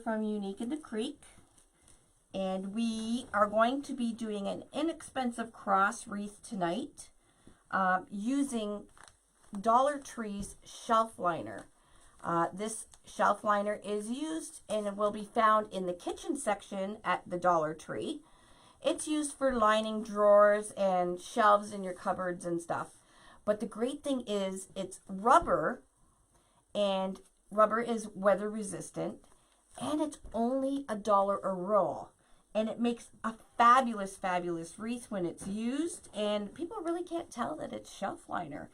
from Unique in the Creek, and we are going to be doing an inexpensive cross wreath tonight using Dollar Tree's shelf liner. This shelf liner is used and it will be found in the kitchen section at the Dollar Tree. It's used for lining drawers and shelves in your cupboards and stuff. But the great thing is it's rubber, and rubber is weather resistant, and it's only $1 a roll. And it makes a fabulous, fabulous wreath when it's used, and people really can't tell that it's shelf liner.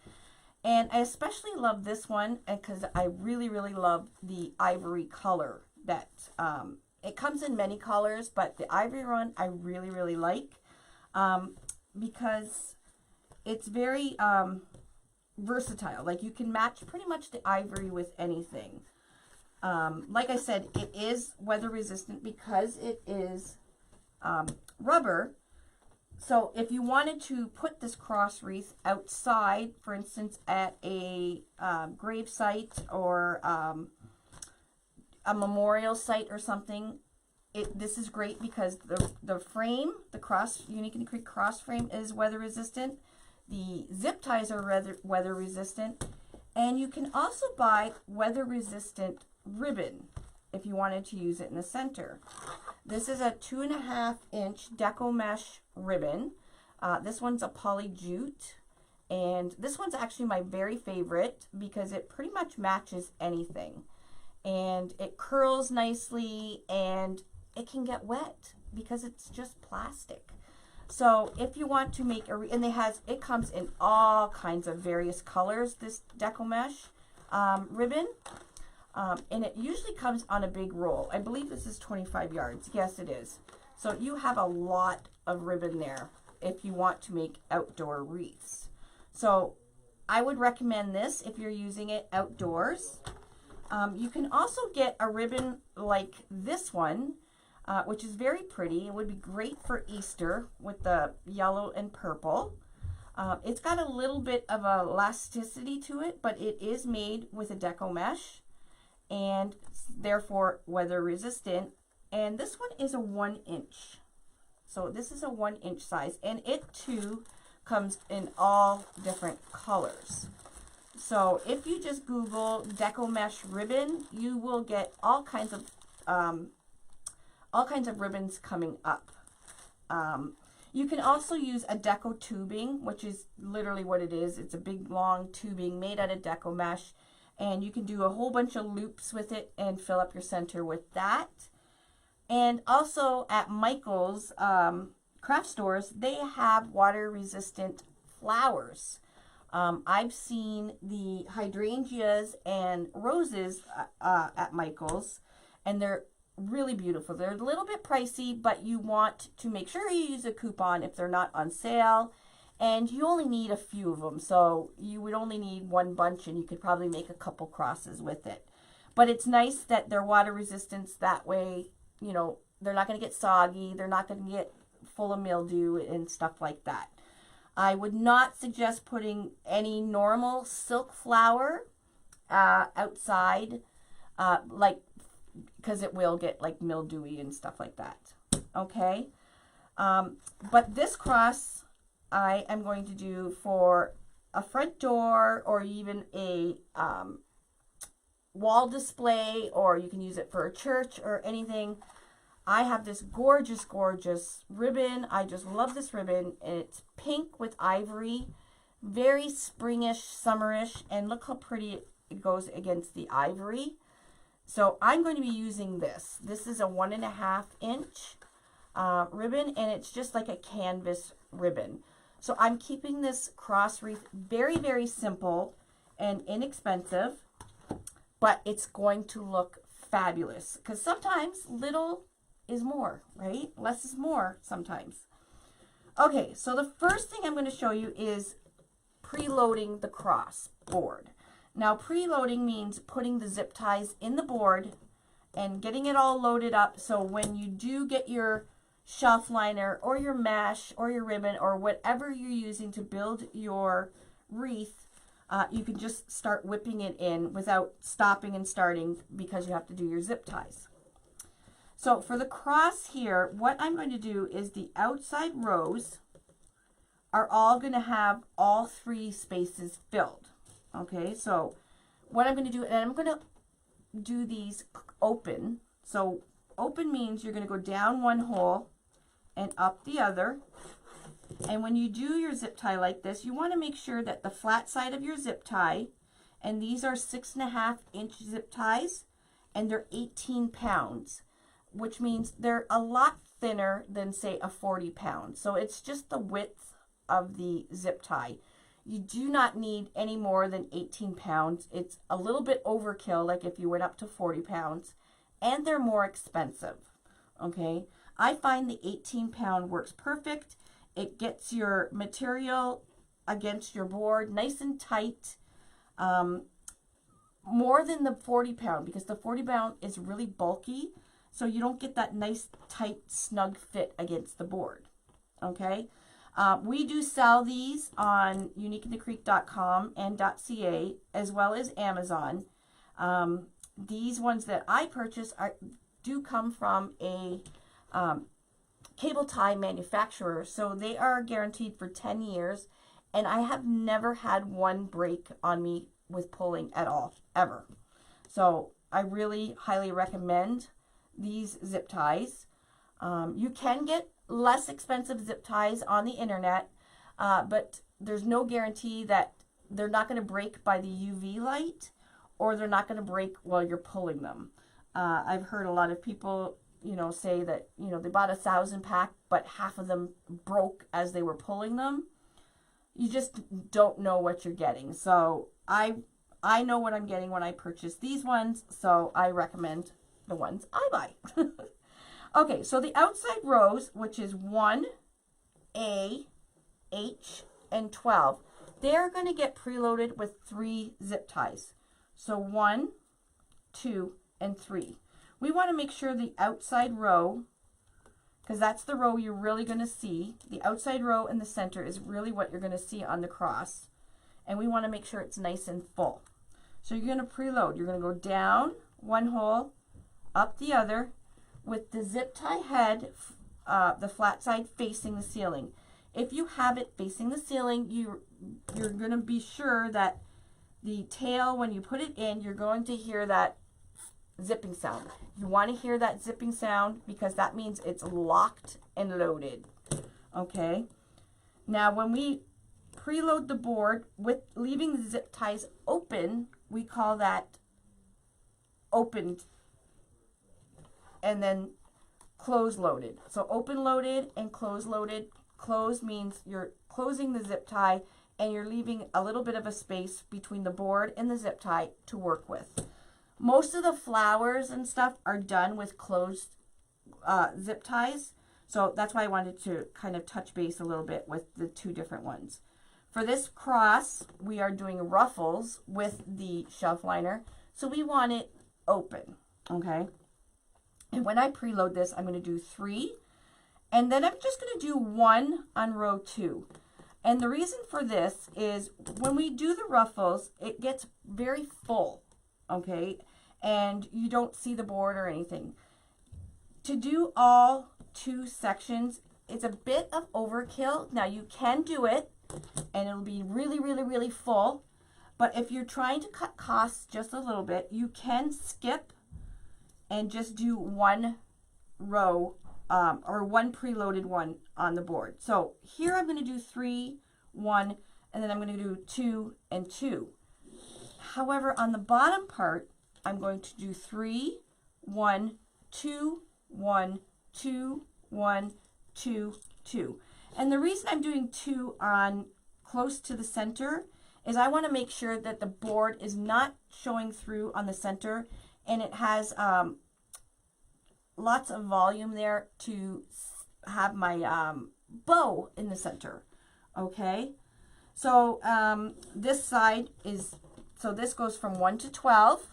And I especially love this one because I really, really love the ivory color. That it comes in many colors, but the ivory one I really, really like because it's very versatile. Like, you can match pretty much the ivory with anything. Like I said, it is weather resistant because it is rubber. So if you wanted to put this cross wreath outside, for instance, at a grave site or a memorial site or something, this is great because the frame, the Unique in the Creek cross frame, is weather resistant. The zip ties are weather resistant, and you can also buy weather resistant ribbon if you wanted to use it in the center. This is a 2.5-inch deco mesh ribbon. This one's a poly jute, and this one's actually my very favorite because it pretty much matches anything, and it curls nicely, and it can get wet because it's just plastic. So if you want to make and it comes in all kinds of various colors, this deco mesh ribbon. And it usually comes on a big roll. I believe this is 25 yards. Yes, it is. So you have a lot of ribbon there if you want to make outdoor wreaths. So I would recommend this if you're using it outdoors. You can also get a ribbon like this one, which is very pretty. It would be great for Easter with the yellow and purple. It's got a little bit of elasticity to it, but it is made with a deco mesh, and therefore weather resistant. And this one is a 1-inch. So this is a 1-inch size, and it too comes in all different colors. So if you just Google deco mesh ribbon, you will get all kinds of ribbons coming up. You can also use a deco tubing, which is literally what it is. It's a big long tubing made out of deco mesh, and you can do a whole bunch of loops with it and fill up your center with that. And also at Michael's craft stores, they have water resistant flowers. I've seen the hydrangeas and roses at Michael's, and they're really beautiful. They're a little bit pricey, but you want to make sure you use a coupon if they're not on sale. And you only need a few of them, so you would only need one bunch, and you could probably make a couple crosses with it. But it's nice that they're water resistant. That way, you know, they're not going to get soggy. They're not going to get full of mildew and stuff like that. I would not suggest putting any normal silk flower outside, because it will get like mildewy and stuff like that. Okay, but this cross I am going to do for a front door, or even a wall display, or you can use it for a church or anything. I have this gorgeous, gorgeous ribbon. I just love this ribbon. It's pink with ivory, very springish, summerish, and look how pretty it goes against the ivory. So I'm going to be using this. This is a 1.5-inch ribbon, and it's just like a canvas ribbon. So I'm keeping this cross wreath very, very simple and inexpensive, but it's going to look fabulous because sometimes little is more, right? Less is more sometimes. Okay, so the first thing I'm going to show you is preloading the cross board. Now, preloading means putting the zip ties in the board and getting it all loaded up, so when you do get your shelf liner or your mesh or your ribbon or whatever you're using to build your wreath, you can just start whipping it in without stopping and starting because you have to do your zip ties. So for the cross here, what I'm going to do is the outside rows are all going to have all 3 spaces filled. Okay, so what I'm going to do, and I'm going to do these open. So open means you're going to go down one hole and up the other. And when you do your zip tie like this, you want to make sure that the flat side of your zip tie, and these are 6.5-inch zip ties, and they're 18 pounds, which means they're a lot thinner than, say, a 40 pound. So it's just the width of the zip tie. You do not need any more than 18 pounds. It's a little bit overkill, like if you went up to 40 pounds, and they're more expensive. Okay, I find the 18 pound works perfect. It gets your material against your board nice and tight, more than the 40 pound, because the 40 pound is really bulky, so you don't get that nice tight snug fit against the board. Okay, we do sell these on uniqueinthecreek.com and .ca, as well as Amazon. These ones that I purchase do come from a cable tie manufacturer, so they are guaranteed for 10 years, and I have never had one break on me with pulling at all, ever. So I really highly recommend these zip ties. You can get less expensive zip ties on the internet, but there's no guarantee that they're not going to break by the UV light, or they're not going to break while you're pulling them. I've heard a lot of people say that, they bought 1,000 pack, but half of them broke as they were pulling them. You just don't know what you're getting. So I know what I'm getting when I purchase these ones, so I recommend the ones I buy. Okay, so the outside rows, which is 1, A, H, and 12, they're going to get preloaded with 3 zip ties. So 1, 2, and 3. We want to make sure the outside row, because that's the row you're really going to see. The outside row in the center is really what you're going to see on the cross. And we want to make sure it's nice and full. So you're going to preload. You're going to go down one hole, up the other, with the zip tie head, the flat side facing the ceiling. If you have it facing the ceiling, you're going to be sure that the tail, when you put it in, you're going to hear that zipping sound. You want to hear that zipping sound because that means it's locked and loaded. Okay. Now, when we preload the board with leaving the zip ties open, we call that opened, and then close loaded. So open loaded and close loaded. Close means you're closing the zip tie and you're leaving a little bit of a space between the board and the zip tie to work with. Most of the flowers and stuff are done with closed zip ties. So that's why I wanted to kind of touch base a little bit with the 2 different ones. For this cross, we are doing ruffles with the shelf liner. So we want it open, okay? And when I preload this, I'm going to do 3. And then I'm just going to do 1 on row 2. And the reason for this is when we do the ruffles, it gets very full. Okay, and you don't see the board or anything. To do all 2 sections, it's a bit of overkill. Now you can do it and it'll be really, really, really full. But if you're trying to cut costs just a little bit, you can skip and just do 1 row or 1 preloaded one on the board. So here I'm going to do 3, 1, and then I'm going to do 2 and 2. However, on the bottom part, I'm going to do 3, 1, 2, 1, 2, 1, 2, 2. And the reason I'm doing 2 on close to the center is I want to make sure that the board is not showing through on the center, and it has lots of volume there to have my bow in the center. Okay, so this side is, so this goes from 1 to 12.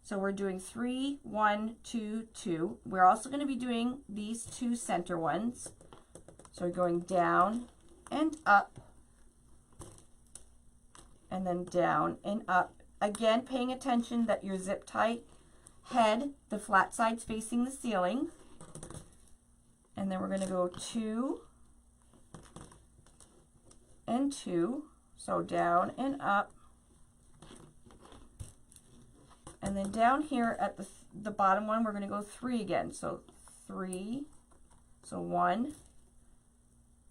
So we're doing 3, 1, 2, 2. We're also going to be doing these 2 center ones. So we're going down and up, and then down and up. Again, paying attention that your zip tie head, the flat sides facing the ceiling. And then we're going to go 2 and 2. So down and up. And then down here at the bottom one, we're going to go 3 again. So 3. So 1,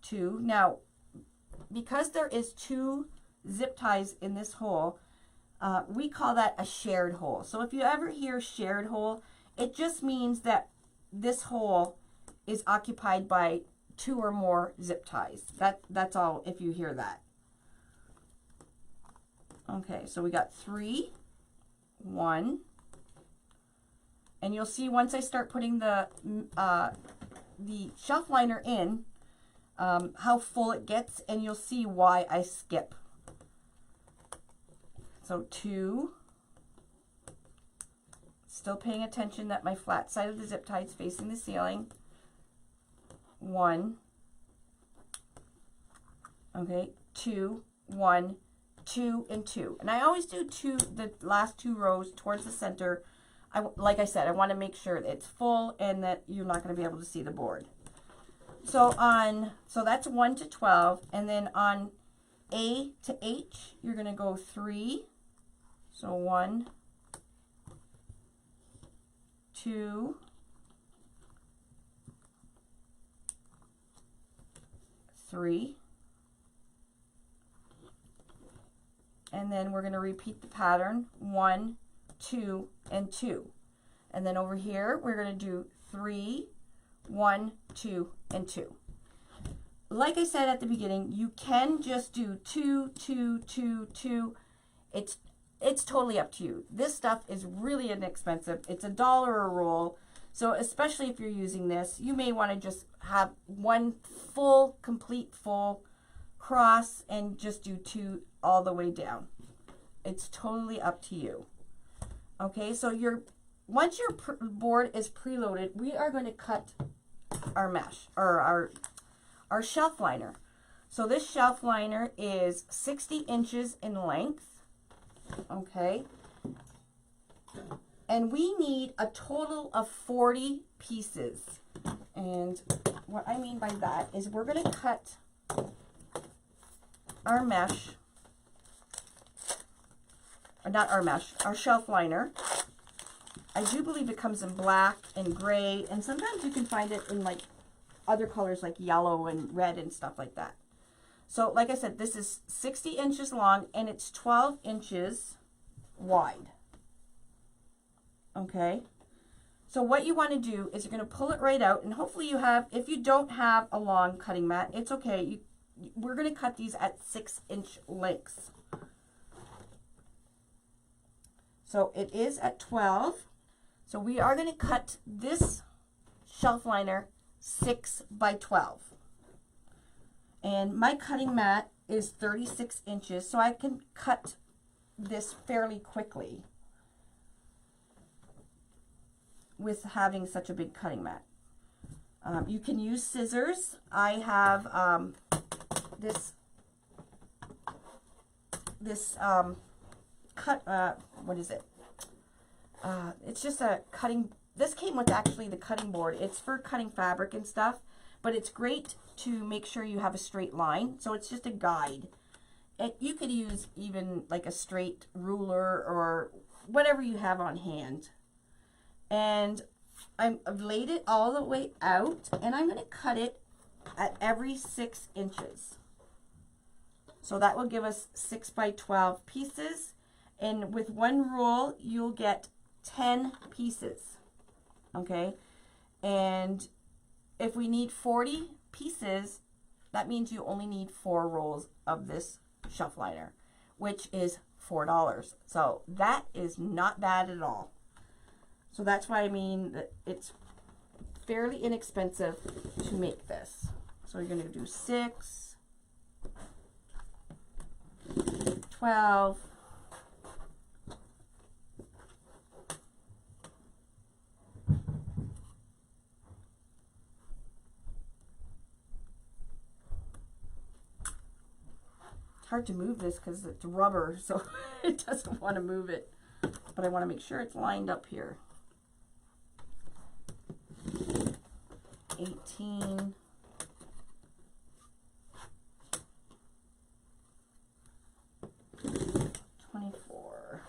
2. Now, because there is 2 zip ties in this hole, we call that a shared hole. So if you ever hear shared hole, it just means that this hole is occupied by 2 or more zip ties. That's all if you hear that. Okay, so we got 3, 1, and you'll see once I start putting the shelf liner in, how full it gets, and you'll see why I skip. So 2, still paying attention that my flat side of the zip tie is facing the ceiling. 1, okay, 2, 1, 2, and 2. And I always do the last 2 rows towards the center. Like I said, I want to make sure that it's full and that you're not going to be able to see the board. So that's 1 to 12, and then on A to H, you're going to go 3. So 1, 2, 3, and then we're going to repeat the pattern, 1, 2, and 2. And then over here, we're going to do 3, 1, 2, and 2. Like I said at the beginning, you can just do 2, 2, 2, 2. It's totally up to you. This stuff is really inexpensive. It's $1 a roll. So especially if you're using this, you may want to just have one complete full cross and just do 2 all the way down. It's totally up to you. Okay, so once your board is preloaded, we are going to cut our mesh, or our shelf liner. So this shelf liner is 60 inches in length. Okay, and we need a total of 40 pieces. And what I mean by that is we're going to cut our mesh, or not our mesh, our shelf liner. I do believe it comes in black and gray, and sometimes you can find it in like other colors like yellow and red and stuff like that. So like I said, this is 60 inches long and it's 12 inches wide. Okay. So what you want to do is you're going to pull it right out, and hopefully you have, if you don't have a long cutting mat, it's okay. We're going to cut these at 6-inch lengths. So it is at 12. So we are going to cut this shelf liner 6 by 12. And my cutting mat is 36 inches, so I can cut this fairly quickly with having such a big cutting mat. You can use scissors. I have what is it? It's just a cutting. This came with actually the cutting board. It's for cutting fabric and stuff, but it's great to make sure you have a straight line. So it's just a guide. You could use even like a straight ruler or whatever you have on hand. And I've laid it all the way out, and I'm going to cut it at every 6 inches. So that will give us 6 by 12 pieces. And with one roll, you'll get 10 pieces. Okay. And if we need 40 pieces, that means you only need 4 rolls of this shelf liner, which is $4. So that is not bad at all. So that's why I mean that it's fairly inexpensive to make this. So you're going to do 6, 12, 'It's hard to move this because it's rubber, so it doesn't want to move it. But I want to make sure it's lined up here. 18, 24,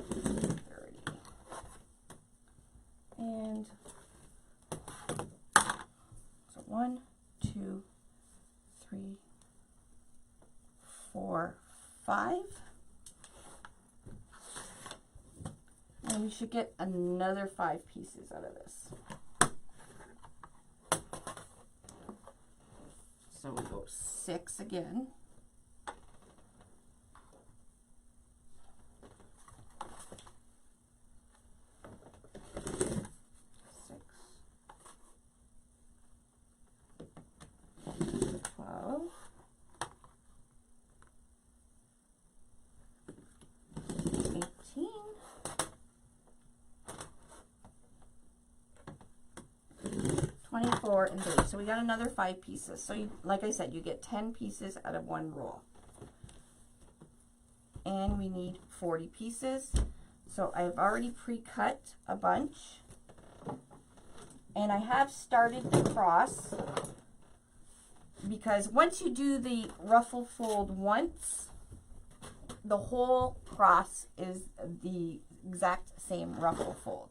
30, and so 1, 2, 3, 4, 5. And we should get another 5 pieces out of this. So we go 6 again. 6, 12, 18, 24, and 30. So we got another 5 pieces. So you, like I said, you get 10 pieces out of one roll. And we need 40 pieces. So I've already pre-cut a bunch. And I have started the cross, because once you do the ruffle fold once, the whole cross is the exact same ruffle fold.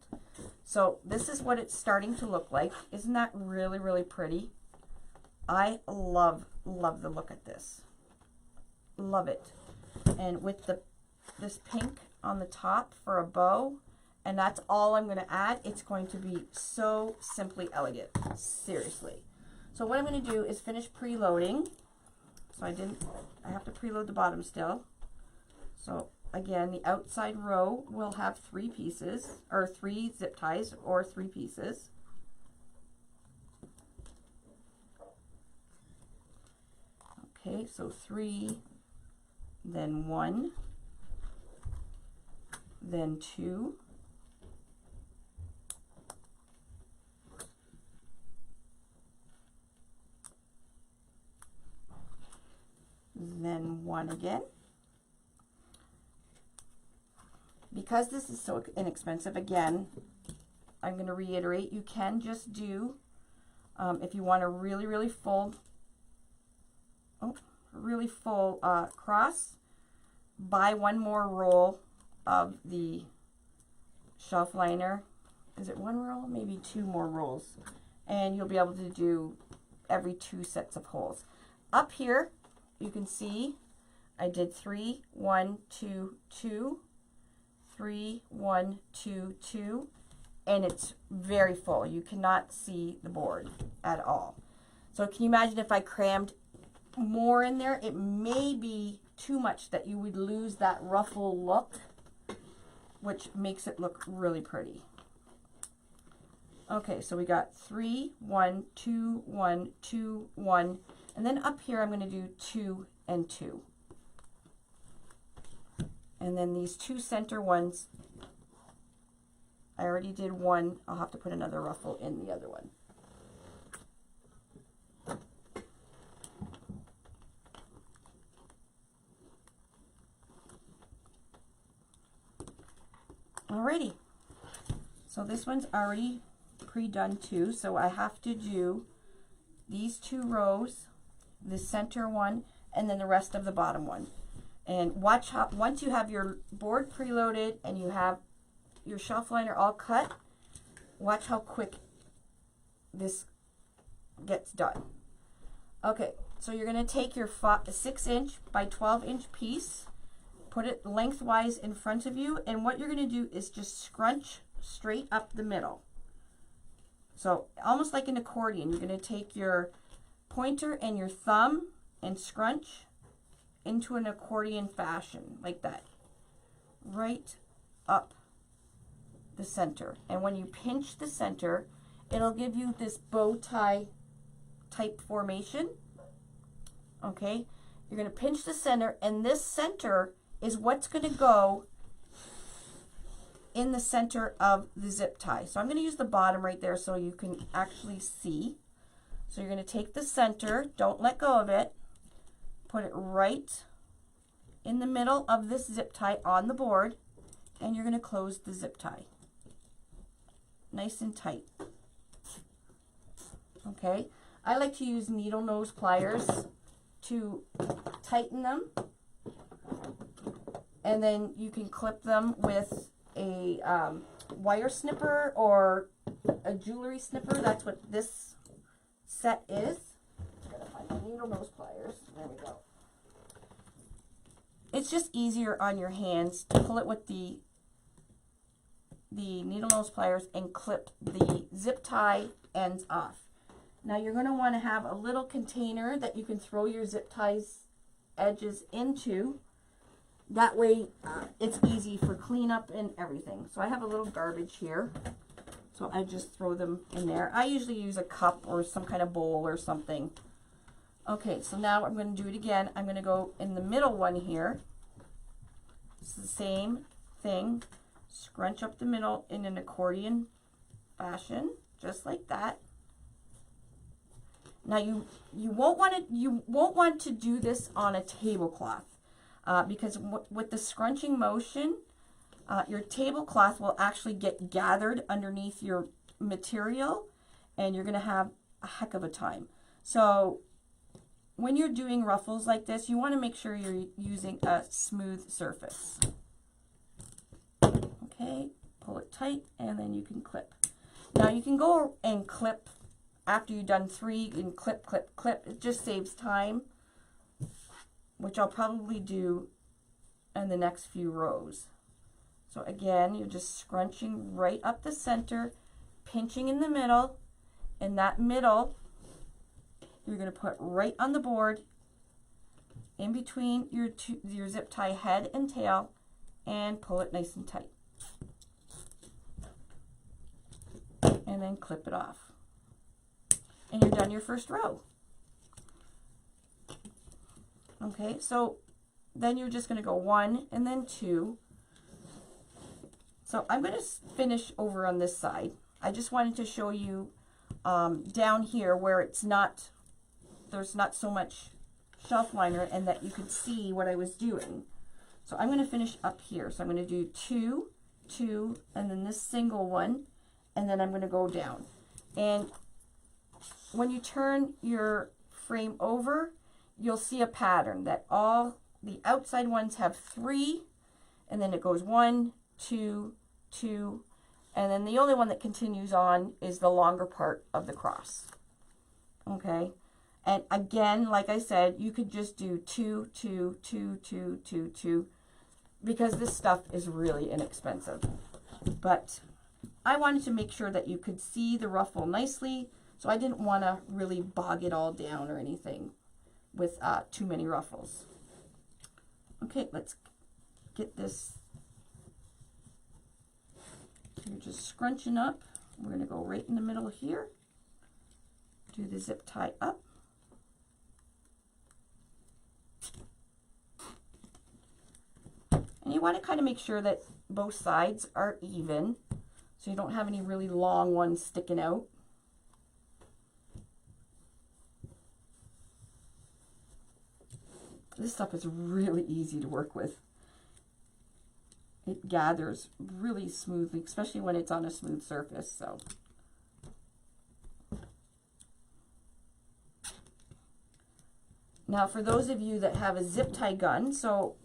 So this is what it's starting to look like. Isn't that really, really pretty? I love the look at this. Love it. And with this pink on the top for a bow, and that's all I'm going to add, it's going to be so simply elegant. Seriously. So what I'm going to do is finish preloading. So I have to preload the bottom still. So again, the outside row will have 3 pieces, or 3 zip ties, or 3 pieces. Okay, so 3, then 1, then 2, then 1 again. Because this is so inexpensive, again, I'm going to reiterate, you can just do, if you want a really full cross, buy one more roll of the shelf liner. Is it 1 roll? Maybe 2 more rolls. And you'll be able to do every 2 sets of holes. Up here, you can see I did 3, 1, 2, 2, 3, 1, 2, 2, and it's very full. You cannot see the board at all. So can you imagine if I crammed more in there? It may be too much, that you would lose that ruffle look, which makes it look really pretty. Okay, so we got 3, 1, 2, 1, 2, 1, and then up here I'm going to do 2 and 2. And then these 2 center ones, I already did 1. I'll have to put another ruffle in the other one. Alrighty, so this one's already pre-done too, so I have to do these 2 rows, the center one, and then the rest of the bottom one. And watch how, once you have your board preloaded and you have your shelf liner all cut, watch how quick this gets done. Okay, so you're going to take your 6-inch by 12-inch piece, put it lengthwise in front of you, and what you're going to do is just scrunch straight up the middle. So almost like an accordion, you're going to take your pointer and your thumb and scrunch into an accordion fashion, like that, right up the center. And when you pinch the center, it'll give you this bow tie type formation. Okay, you're going to pinch the center, and this center is what's going to go in the center of the zip tie. So I'm going to use the bottom right there so you can actually see. So you're going to take the center, don't let go of it, put it right in the middle of this zip tie on the board, and you're going to close the zip tie. Nice and tight. Okay, I like to use needle nose pliers to tighten them, and then you can clip them with a wire snipper or a jewelry snipper. That's what this set is. Gotta find my needle nose pliers. There we go. It's just easier on your hands to pull it with the needle nose pliers and clip the zip tie ends off. Now you're going to want to have a little container that you can throw your zip ties edges into. That way it's easy for cleanup and everything. So I have a little garbage here. So I just throw them in there. I usually use a cup or some kind of bowl or something. Okay, so now I'm going to do it again. I'm going to go in the middle one here. It's the same thing. Scrunch up the middle in an accordion fashion, just like that. Now you won't want to do this on a tablecloth because with the scrunching motion, your tablecloth will actually get gathered underneath your material, and you're going to have a heck of a time. So when you're doing ruffles like this, you want to make sure you're using a smooth surface. Okay, pull it tight, and then you can clip. Now you can go and clip after you've done 3 and clip, clip, clip. It just saves time, which I'll probably do in the next few rows. So again, you're just scrunching right up the center, pinching in the middle, and that middle you're going to put right on the board in between your zip tie head and tail, and pull it nice and tight. And then clip it off. And you're done your first row. Okay, so then you're just going to go 1 and then 2. So I'm going to finish over on this side. I just wanted to show you down here where it's not, there's not so much shelf liner, and that you could see what I was doing. So I'm going to finish up here. So I'm going to do 2, 2, and then this single one, and then I'm going to go down. And when you turn your frame over, you'll see a pattern that all the outside ones have 3, and then it goes 1, 2, 2, and then the only one that continues on is the longer part of the cross. Okay, and again, like I said, you could just do 2, 2, 2, 2, 2, 2, because this stuff is really inexpensive. But I wanted to make sure that you could see the ruffle nicely, so I didn't want to really bog it all down or anything with too many ruffles. Okay, let's get this. You're just scrunching up. We're going to go right in the middle here. Do the zip tie up. And you want to kind of make sure that both sides are even, so you don't have any really long ones sticking out. This stuff is really easy to work with. It gathers really smoothly, especially when it's on a smooth surface. So now for those of you that have a zip tie gun, so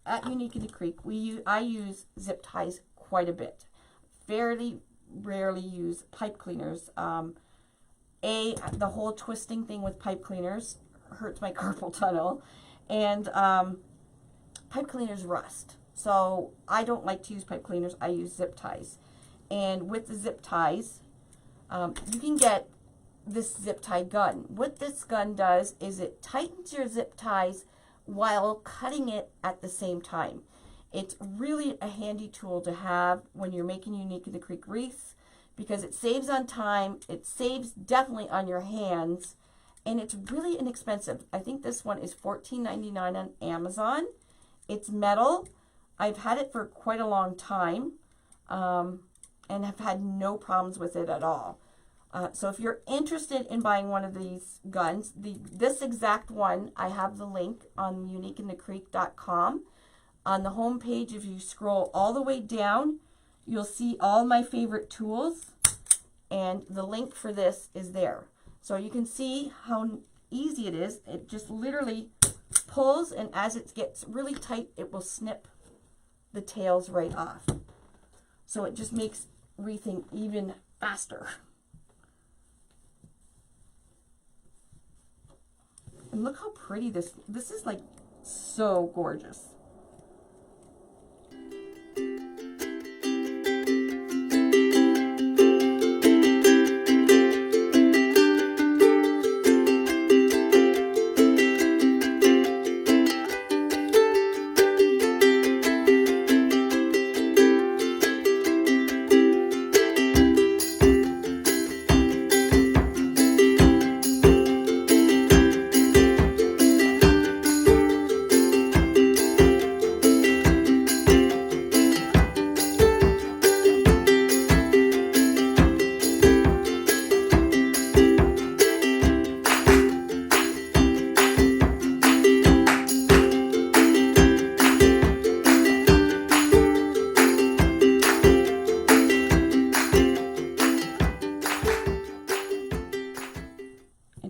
at Unique in the Creek, I use zip ties quite a bit. Fairly rarely use pipe cleaners. The whole twisting thing with pipe cleaners hurts my carpal tunnel, and pipe cleaners rust. So I don't like to use pipe cleaners. I use zip ties. And with the zip ties, you can get this zip tie gun. What this gun does is it tightens your zip ties while cutting it at the same time. It's really a handy tool to have when you're making Unique in the Creek wreaths, because it saves on time, it saves definitely on your hands, and it's really inexpensive. I think this one is $14.99 on Amazon. It's metal. I've had it for quite a long time and have had no problems with it at all. So if you're interested in buying one of these guns, this exact one, I have the link on uniqueinthecreek.com. On the home page, if you scroll all the way down, you'll see all my favorite tools, and the link for this is there. So you can see how easy it is. It just literally pulls, and as it gets really tight, it will snip the tails right off. So it just makes everything even faster. And look how pretty this is, like so gorgeous.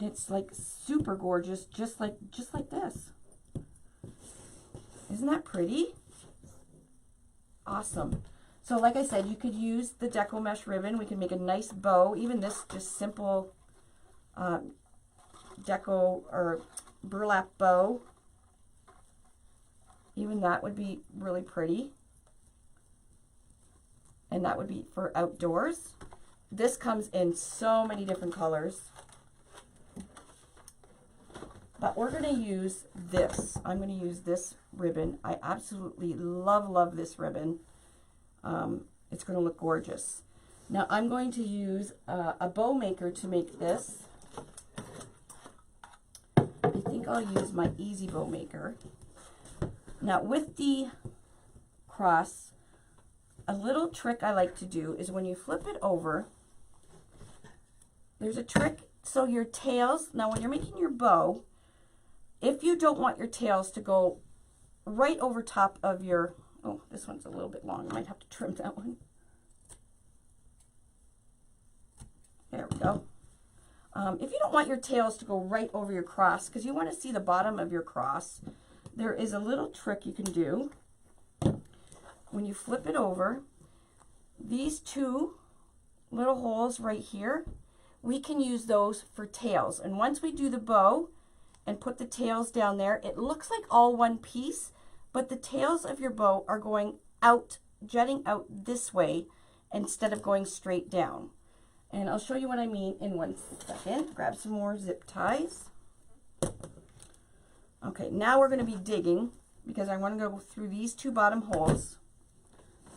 It's like super gorgeous, just like this. Isn't that pretty? Awesome. So like I said, you could use the deco mesh ribbon. We can make a nice bow. Even this just simple deco or burlap bow, even that would be really pretty. And that would be for outdoors. This comes in so many different colors. But we're going to use this. I'm going to use this ribbon. I absolutely love this ribbon. It's going to look gorgeous. Now I'm going to use a bow maker to make this. I think I'll use my Easy Bow Maker. Now with the cross, a little trick I like to do is when you flip it over, there's a trick. So your tails, now when you're making your bow, if you don't want your tails to go right over top of your, oh, this one's a little bit long. I might have to trim that one. There we go. If you don't want your tails to go right over your cross, because you want to see the bottom of your cross, there is a little trick you can do. When you flip it over, these two little holes right here, we can use those for tails. And once we do the bow, and put the tails down there, it looks like all one piece, but the tails of your bow are going out, jutting out this way instead of going straight down. And I'll show you what I mean in 1 second. Grab some more zip ties. Okay, now we're going to be digging because I want to go through these two bottom holes.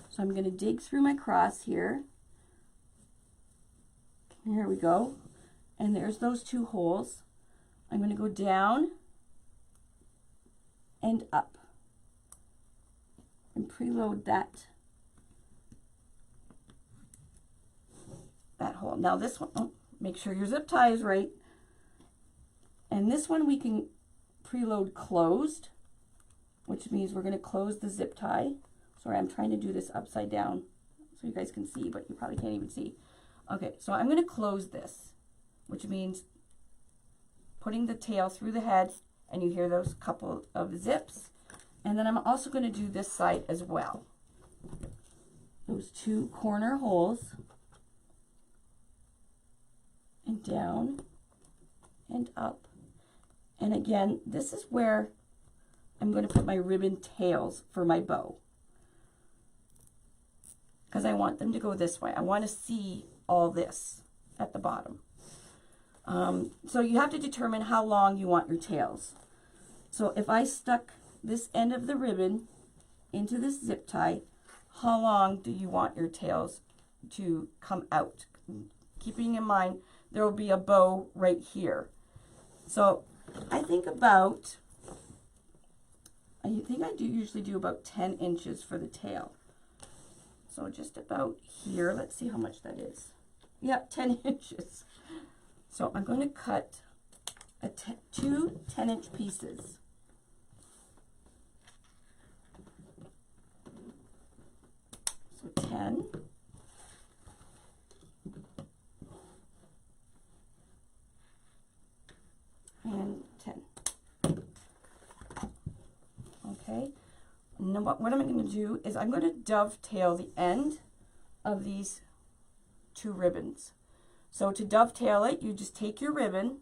So I'm going to dig through my cross here. Here we go. And there's those two holes. I'm going to go down and up and preload that hole. Now this one, oh, make sure your zip tie is right. And this one we can preload closed, which means we're going to close the zip tie. Sorry, I'm trying to do this upside down so you guys can see, but you probably can't even see. Okay, so I'm going to close this, which means putting the tail through the head, and you hear those couple of zips. And then I'm also going to do this side as well. Those two corner holes, and down and up. And again, this is where I'm going to put my ribbon tails for my bow, because I want them to go this way. I want to see all this at the bottom. So you have to determine how long you want your tails. So if I stuck this end of the ribbon into this zip tie, how long do you want your tails to come out? Keeping in mind, there will be a bow right here. So I think I do usually do about 10 inches for the tail. So just about here. Let's see how much that is. Yep, 10 inches. So I'm going to cut two 10-inch pieces. So 10. And 10. Okay. Now what I'm going to do is I'm going to dovetail the end of these two ribbons. So to dovetail it, you just take your ribbon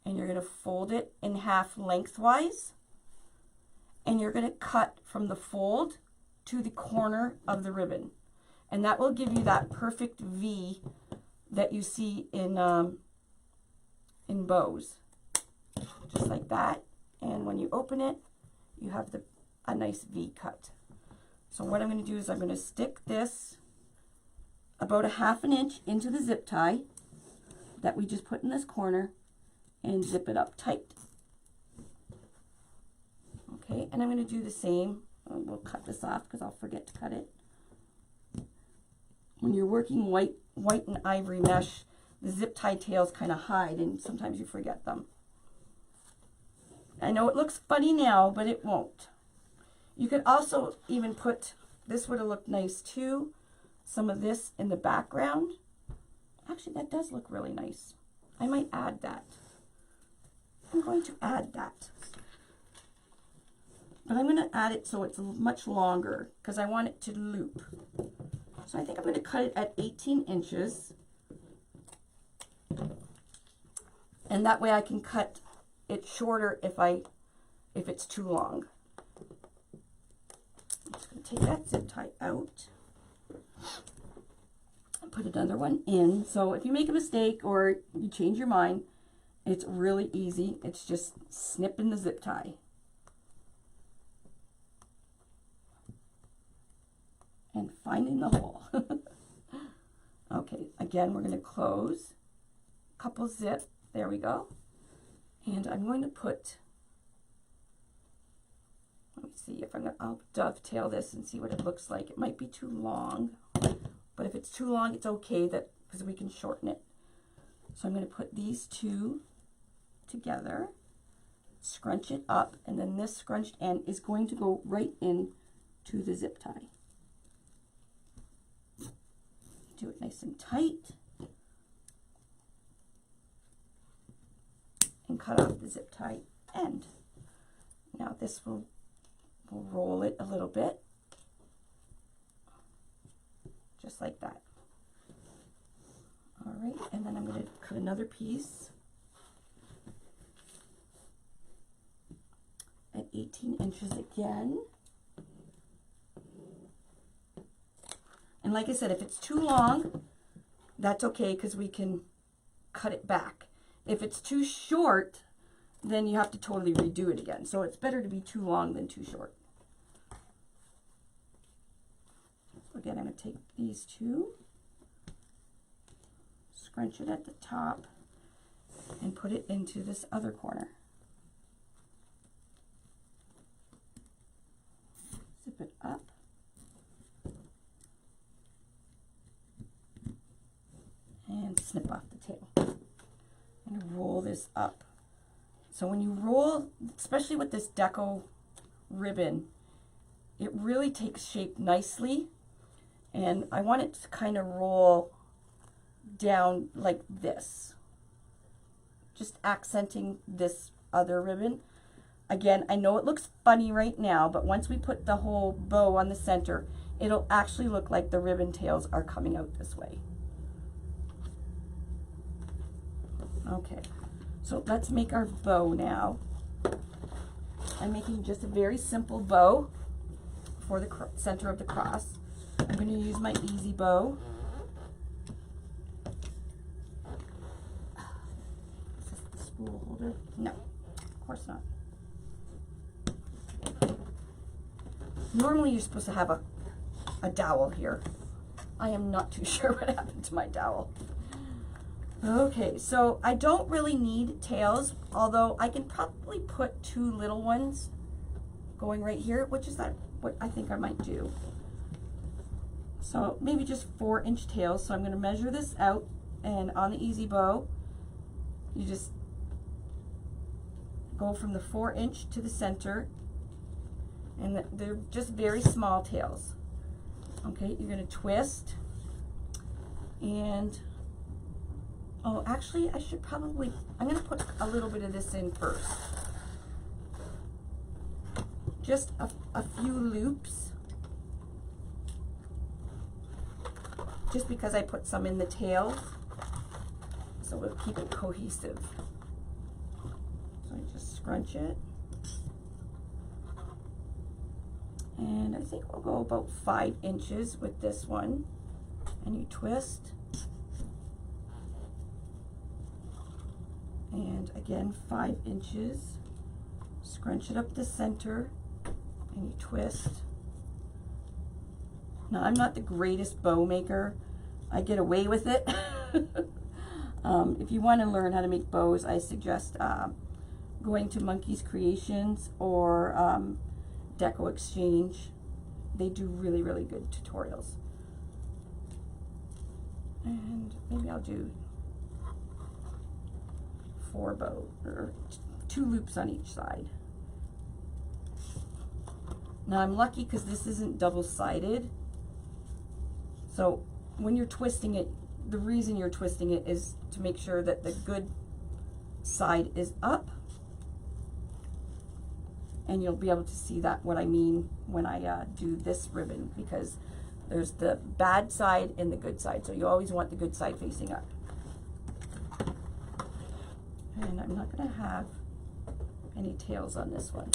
and you're going to fold it in half lengthwise, and you're going to cut from the fold to the corner of the ribbon, and that will give you that perfect V that you see in bows, just like that. And when you open it, you have a nice V cut. So what I'm going to do is I'm going to stick this about 1/2 inch into the zip tie that we just put in this corner and zip it up tight. Okay, and I'm going to do the same. We'll cut this off because I'll forget to cut it. When you're working white and ivory mesh, the zip tie tails kind of hide and sometimes you forget them. I know it looks funny now, but it won't. You could also even put, this would have looked nice too, some of this in the background. Actually, that does look really nice. I might add that. I'm going to add that. But I'm going to add it so it's much longer because I want it to loop. So I think I'm going to cut it at 18 inches. And that way I can cut it shorter if it's too long. I'm just going to take that zip tie out and put another one in. So if you make a mistake or you change your mind, it's really easy. It's just snipping the zip tie. And finding the hole. Okay, again, we're going to close a couple zip. There we go. And I'm going to put, let me see if I'll dovetail this and see what it looks like. It might be too long, but if it's too long, it's okay because we can shorten it. So I'm going to put these two together, scrunch it up, and then this scrunched end is going to go right in to the zip tie. Do it nice and tight and cut off the zip tie end. Now this we'll roll it a little bit, just like that. All right, and then I'm going to cut another piece at 18 inches again. And like I said, if it's too long, that's okay because we can cut it back. If it's too short, then you have to totally redo it again. So it's better to be too long than too short. So again, I'm going to take these two, scrunch it at the top, and put it into this other corner. Zip it up. And snip off the tail. And roll this up. So when you roll, especially with this deco ribbon, it really takes shape nicely. And I want it to kind of roll down like this. Just accenting this other ribbon. Again, I know it looks funny right now, but once we put the whole bow on the center, it'll actually look like the ribbon tails are coming out this way. Okay, so let's make our bow now. I'm making just a very simple bow for the center of the cross. I'm going to use my easy bow. Is this the spool holder? No, of course not. Normally you're supposed to have a dowel here. I am not too sure what happened to my dowel. Okay, so I don't really need tails, although I can probably put two little ones going right here, which is what I think I might do. So maybe just 4-inch tails. So I'm going to measure this out, and on the Easy Bow, you just go from the 4-inch to the center, and they're just very small tails. Okay, you're going to twist, and oh, actually, I should probably, I'm going to put a little bit of this in first. Just a few loops, just because I put some in the tails, so we'll keep it cohesive. So I just scrunch it. And I think we'll go about 5 inches with this one. And you twist. And again, 5 inches. Scrunch it up the center. And you twist. Now, I'm not the greatest bow maker. I get away with it. If you want to learn how to make bows, I suggest going to Monkey's Creations or Deco Exchange. They do really, really good tutorials. And maybe I'll do 4 bows, or 2 loops on each side. Now I'm lucky because this isn't double-sided. So when you're twisting it, the reason you're twisting it is to make sure that the good side is up. And you'll be able to see that, what I mean when I do this ribbon, because there's the bad side and the good side. So you always want the good side facing up. And I'm not going to have any tails on this one.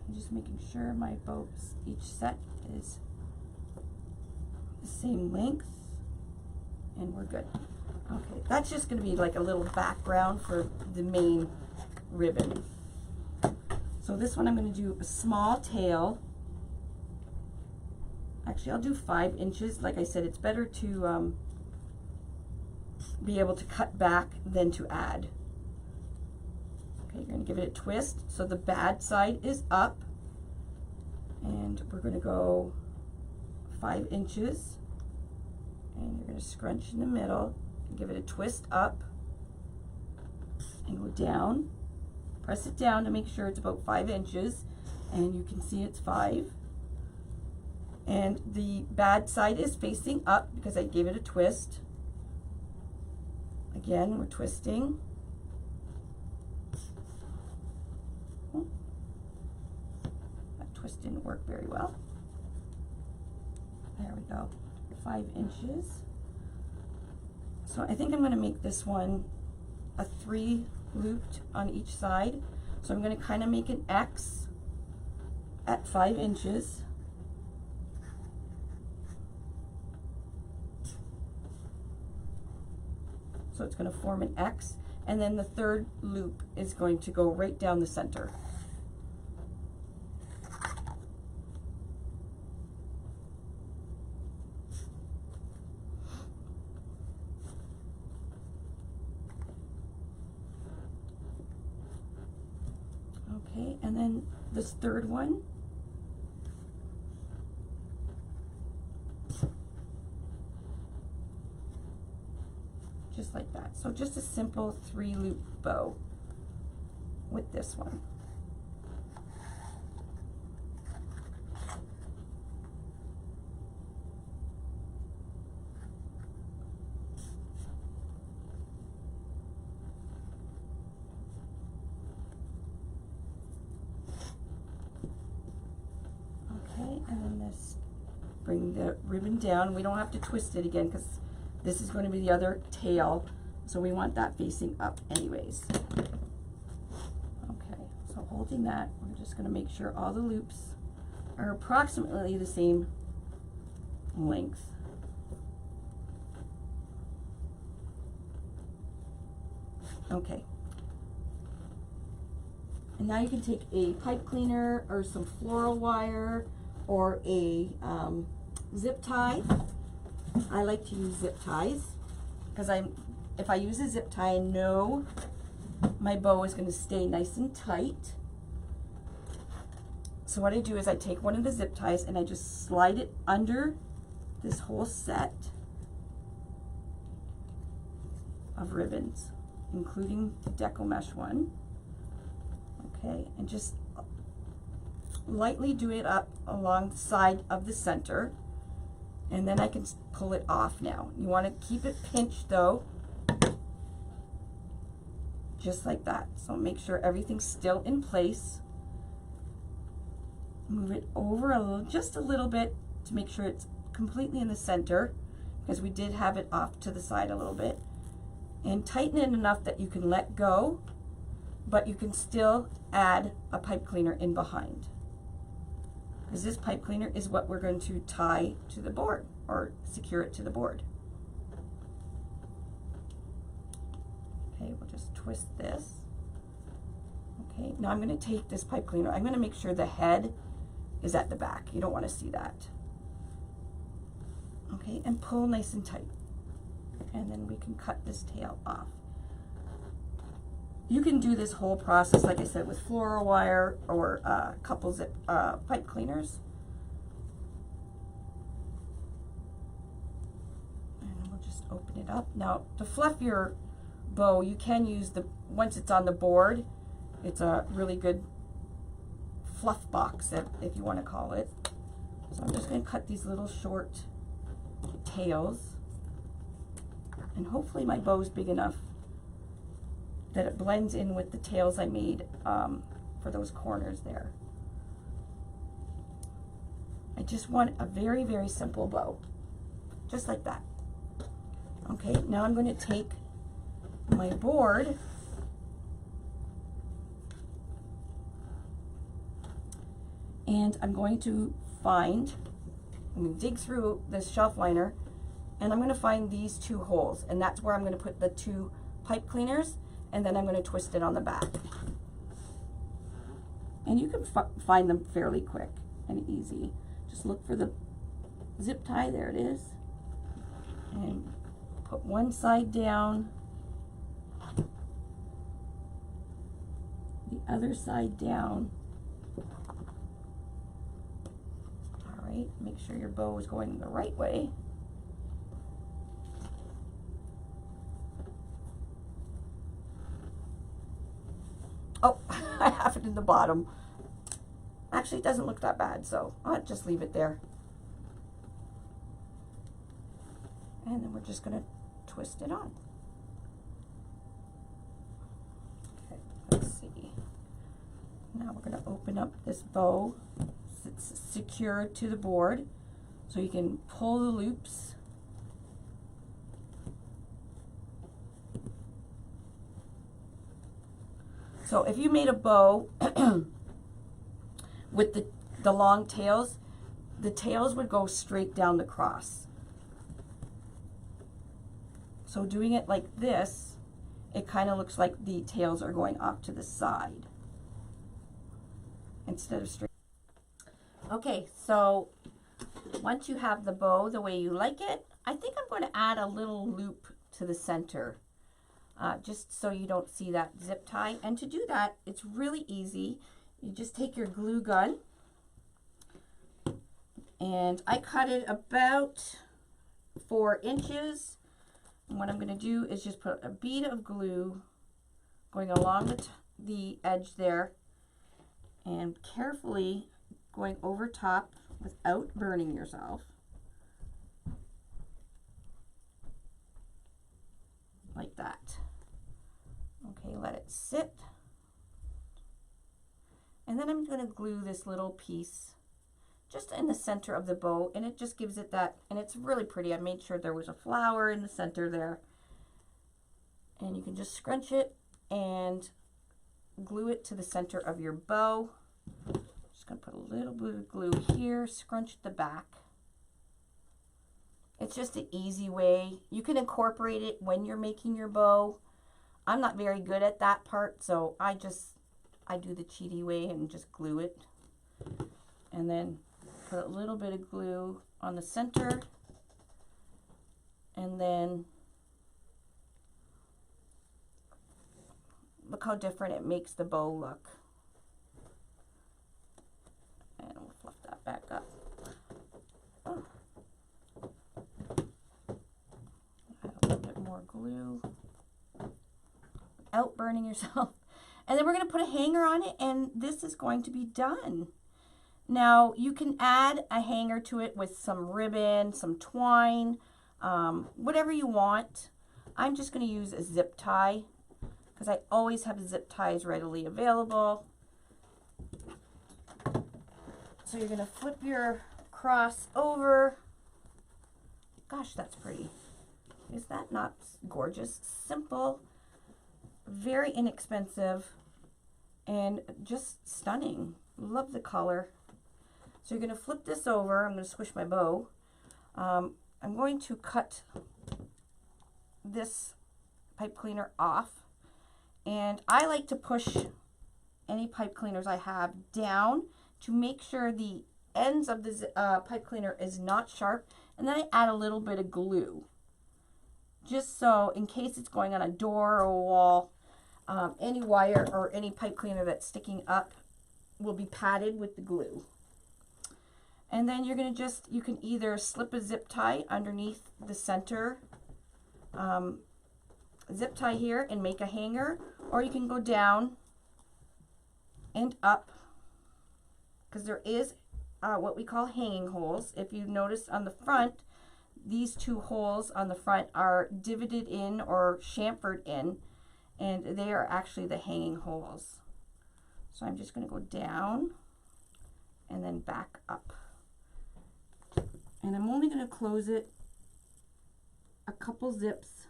I'm just making sure my bows, each set is the same length, and we're good. Okay, that's just going to be like a little background for the main ribbon. So this one I'm going to do a small tail. Actually, I'll do 5 inches. Like I said, it's better to be able to cut back than to add. Okay, you're going to give it a twist. So the bad side is up. And we're going to go 5 inches. And you're going to scrunch in the middle. Give it a twist up and go down. Press it down to make sure it's about 5 inches, and you can see it's 5. And the bad side is facing up because I gave it a twist. Again, we're twisting. That twist didn't work very well. There we go. 5 inches. So I think I'm going to make this one a 3 looped on each side. So I'm going to kind of make an X at 5 inches. So it's going to form an X, and then the third loop is going to go right down the center. Okay, and then this third one, just like that. So just a simple 3-loop bow with this one. And then this, bring the ribbon down. We don't have to twist it again because this is going to be the other tail, so we want that facing up anyways. Okay, so holding that, we're just going to make sure all the loops are approximately the same length. Okay. And now you can take a pipe cleaner or some floral wire or a zip tie. I like to use zip ties because if I use a zip tie, I know my bow is going to stay nice and tight. So what I do is I take one of the zip ties and I just slide it under this whole set of ribbons, including the Deco Mesh one. Okay, and just lightly do it up along the side of the center, and then I can pull it off now. You want to keep it pinched though, just like that. So make sure everything's still in place. Move it over a little, just a little bit, to make sure it's completely in the center, because we did have it off to the side a little bit. And tighten it enough that you can let go, but you can still add a pipe cleaner in behind, because this pipe cleaner is what we're going to tie to the board or secure it to the board. Okay, we'll just twist this. Okay, now I'm going to take this pipe cleaner. I'm going to make sure the head is at the back. You don't want to see that. Okay, and pull nice and tight. And then we can cut this tail off. You can do this whole process, like I said, with fluoro wire or a couple zip pipe cleaners. And we'll just open it up. Now, to fluff your bow, you can use once it's on the board, it's a really good fluff box, if you want to call it. So I'm just going to cut these little short tails. And hopefully my bow is big enough that it blends in with the tails I made for those corners there. I just want a very, very simple bow, just like that. Okay, now I'm going to take my board and I'm going to dig through this shelf liner, and I'm going to find these two holes, and that's where I'm going to put the two pipe cleaners, and then I'm going to twist it on the back. And you can find them fairly quick and easy. Just look for the zip tie, there it is, and put one side down, the other side down. All right, make sure your bow is going the right way. Oh, I have it in the bottom. Actually, it doesn't look that bad, so I'll just leave it there. And then we're just going to twist it on. Okay, let's see. Now we're going to open up this bow. It's secured to the board, so you can pull the loops. So if you made a bow with the long tails, the tails would go straight down the cross. So doing it like this, it kind of looks like the tails are going off to the side instead of straight. Okay, so once you have the bow the way you like it, I think I'm going to add a little loop to the center. Just so you don't see that zip tie. And to do that, it's really easy. You just take your glue gun, and I cut it about 4 inches. And what I'm going to do is just put a bead of glue going along the edge there, and carefully going over top without burning yourself. Like that. Okay, let it sit. And then I'm going to glue this little piece just in the center of the bow, and it just gives it that, and it's really pretty. I made sure there was a flower in the center there. And you can just scrunch it and glue it to the center of your bow. Just going to put a little bit of glue here, scrunch the back. It's just an easy way. You can incorporate it when you're making your bow. I'm not very good at that part, so I do the cheaty way and just glue it. And then put a little bit of glue on the center. And then look how different it makes the bow look. without burning yourself. And then we're going to put a hanger on it, and this is going to be done. Now, you can add a hanger to it with some ribbon, some twine, whatever you want. I'm just going to use a zip tie because I always have zip ties readily available. So you're going to flip your cross over. Gosh, that's pretty. Is that not gorgeous? Simple, very inexpensive, and just stunning. Love the color. So you're going to flip this over. I'm going to squish my bow. I'm going to cut this pipe cleaner off. And I like to push any pipe cleaners I have down to make sure the ends of the pipe cleaner is not sharp. And then I add a little bit of glue, just so in case it's going on a door or a wall, any wire or any pipe cleaner that's sticking up will be padded with the glue. And then you're going to you can either slip a zip tie underneath the center zip tie here and make a hanger, or you can go down and up, because there is what we call hanging holes. If you notice on the front, these two holes on the front are divoted in or chamfered in, and they are actually the hanging holes. So I'm just going to go down and then back up. And I'm only going to close it a couple zips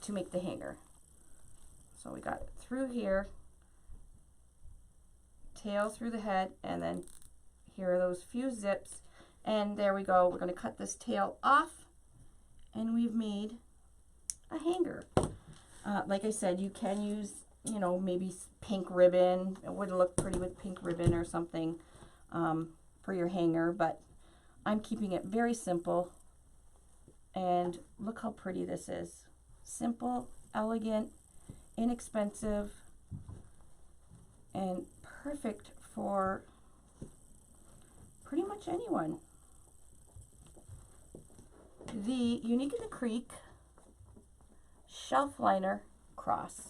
to make the hanger. So we got it through here, tail through the head, and then here are those few zips, and there we go. We're going to cut this tail off, and we've made a hanger. Like I said, you can use, you know, maybe pink ribbon. It would look pretty with pink ribbon or something for your hanger, but I'm keeping it very simple. And look how pretty this is. Simple, elegant, inexpensive, and perfect for pretty much anyone. The Unique in the Creek shelf liner cross.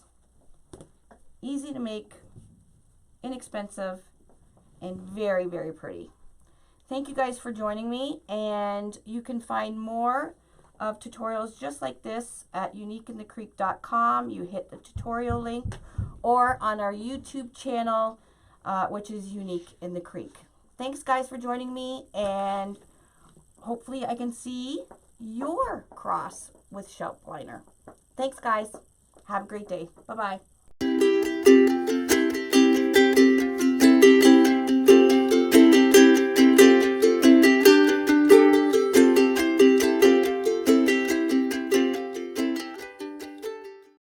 Easy to make, inexpensive, and very, very pretty. Thank you guys for joining me, and you can find more of tutorials just like this at uniqueinthecreek.com. You hit the tutorial link, or on our YouTube channel, which is Unique in the Creek. Thanks guys for joining me, and hopefully I can see your cross with shelf liner. Thanks guys. Have a great day. Bye-bye.